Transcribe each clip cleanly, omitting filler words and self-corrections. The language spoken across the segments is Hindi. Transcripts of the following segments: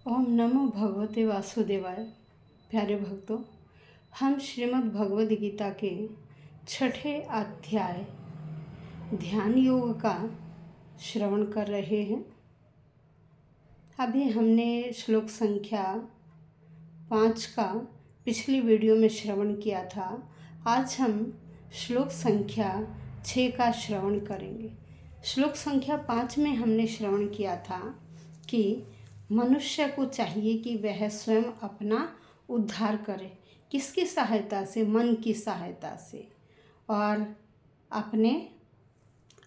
ओम नमो भगवते वासुदेवाय। प्यारे भक्तों, हम श्रीमद् भगवद गीता के 6ठे अध्याय ध्यान योग का श्रवण कर रहे हैं। अभी हमने श्लोक संख्या 5 का पिछली वीडियो में श्रवण किया था। आज हम श्लोक संख्या 6 का श्रवण करेंगे। श्लोक संख्या 5 में हमने श्रवण किया था कि मनुष्य को चाहिए कि वह स्वयं अपना उद्धार करे। किसकी सहायता से? मन की सहायता से, और अपने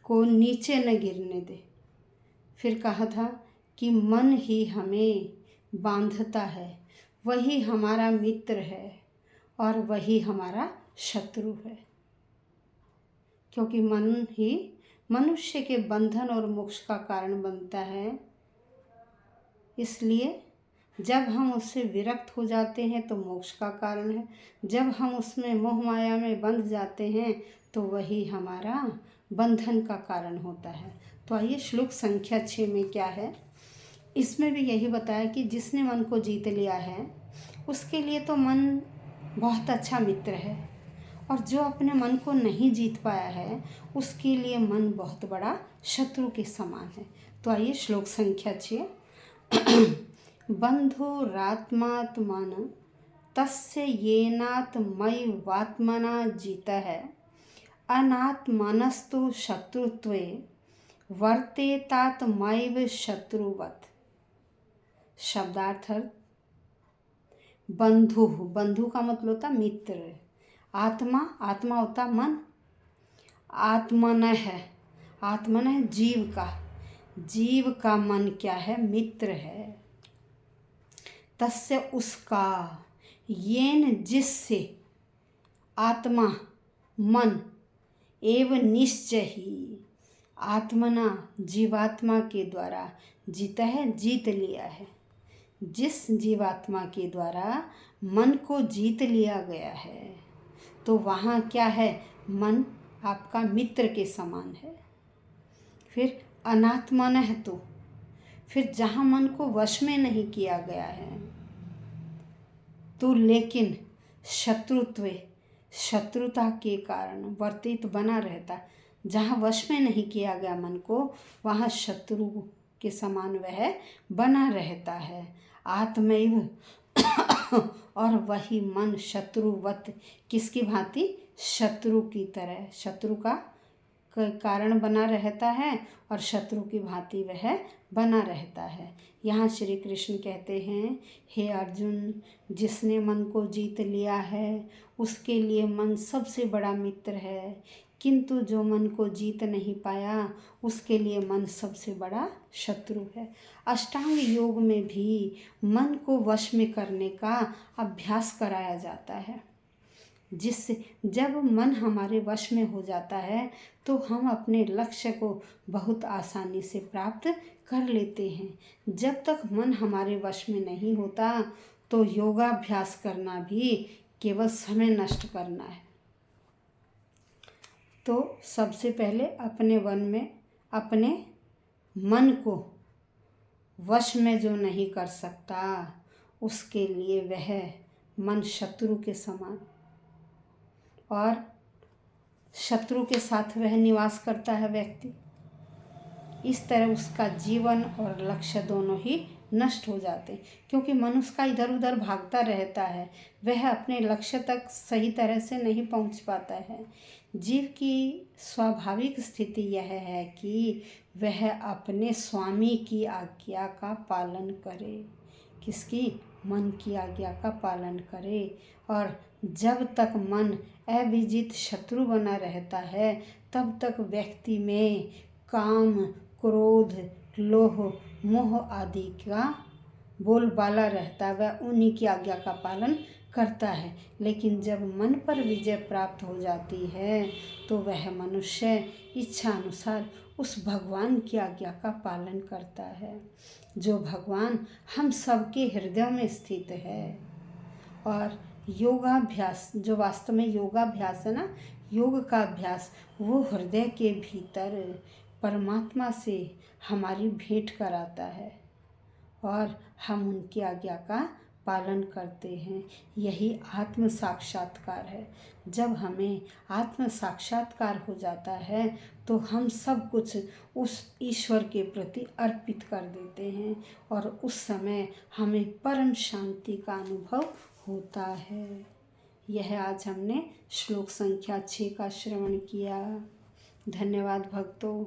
को नीचे न गिरने दे। फिर कहा था कि मन ही हमें बांधता है, वही हमारा मित्र है और वही हमारा शत्रु है, क्योंकि मन ही मनुष्य के बंधन और मोक्ष का कारण बनता है। इसलिए जब हम उससे विरक्त हो जाते हैं तो मोक्ष का कारण है। जब हम उसमें मोह माया में बंध जाते हैं तो वही हमारा बंधन का कारण होता है। तो आइए श्लोक संख्या 6 में क्या है, इसमें भी यही बताया कि जिसने मन को जीत लिया है उसके लिए तो मन बहुत अच्छा मित्र है, और जो अपने मन को नहीं जीत पाया है उसके लिए मन बहुत बड़ा शत्रु के समान है। तो आइए श्लोक संख्या 6। बंधुरात्मात्मन तस्य येनात्मैवात्मना जितः अनात्मनस्तु शत्रुत्वे वर्तेतात्मैव शत्रुवत्। शब्दार्थ, बंधु, बंधु का मतलब होता मित्र। आत्मा, आत्मा होता मन। आत्मन है, आत्मन है जीव का। जीव का मन क्या है? मित्र है। तस्य उसका, येन जिससे, आत्मा मन, एवं निश्चय ही, आत्मना जीवात्मा के द्वारा, जीता है जीत लिया है। जिस जीवात्मा के द्वारा मन को जीत लिया गया है तो वहाँ क्या है? मन आपका मित्र के समान है। फिर अनात्मन है, तो फिर जहाँ मन को वश में नहीं किया गया है तो लेकिन शत्रुत्व, शत्रुता के कारण वर्तित बना रहता। जहाँ वश में नहीं किया गया मन को, वहाँ शत्रु के समान वह बना रहता है। आत्मैव और वही मन शत्रुवत, किसकी भांति? शत्रु की तरह, शत्रु का कारण बना रहता है और शत्रु की भांति वह बना रहता है। यहाँ श्री कृष्ण कहते हैं, हे अर्जुन, जिसने मन को जीत लिया है उसके लिए मन सबसे बड़ा मित्र है, किंतु जो मन को जीत नहीं पाया उसके लिए मन सबसे बड़ा शत्रु है। अष्टांग योग में भी मन को वश में करने का अभ्यास कराया जाता है, जिससे जब मन हमारे वश में हो जाता है तो हम अपने लक्ष्य को बहुत आसानी से प्राप्त कर लेते हैं। जब तक मन हमारे वश में नहीं होता तो योगाभ्यास करना भी केवल समय नष्ट करना है। तो सबसे पहले अपने अपने मन को वश में जो नहीं कर सकता उसके लिए वह मन शत्रु के समान, और शत्रु के साथ वह निवास करता है व्यक्ति। इस तरह उसका जीवन और लक्ष्य दोनों ही नष्ट हो जाते हैं, क्योंकि मनुष्य का इधर उधर भागता रहता है, वह अपने लक्ष्य तक सही तरह से नहीं पहुंच पाता है। जीव की स्वाभाविक स्थिति यह है कि वह अपने स्वामी की आज्ञा का पालन करे। किसकी? मन की आज्ञा का पालन करे। और जब तक मन अविजित शत्रु बना रहता है तब तक व्यक्ति में काम, क्रोध, लोभ, मोह आदि का बोलबाला रहता है, वह उन्हीं की आज्ञा का पालन करता है। लेकिन जब मन पर विजय प्राप्त हो जाती है तो वह मनुष्य इच्छा अनुसार उस भगवान की आज्ञा का पालन करता है, जो भगवान हम सबके हृदय में स्थित है। और योगाभ्यास, जो वास्तव में योगाभ्यास है ना, योग का अभ्यास, वो हृदय के भीतर परमात्मा से हमारी भेंट कराता है। और हम उनकी आज्ञा का पालन करते हैं। यही आत्म साक्षात्कार है। जब हमें आत्म साक्षात्कार हो जाता है तो हम सब कुछ उस ईश्वर के प्रति अर्पित कर देते हैं और उस समय हमें परम शांति का अनुभव होता है। यह आज हमने श्लोक संख्या 6 का श्रवण किया। धन्यवाद भक्तों।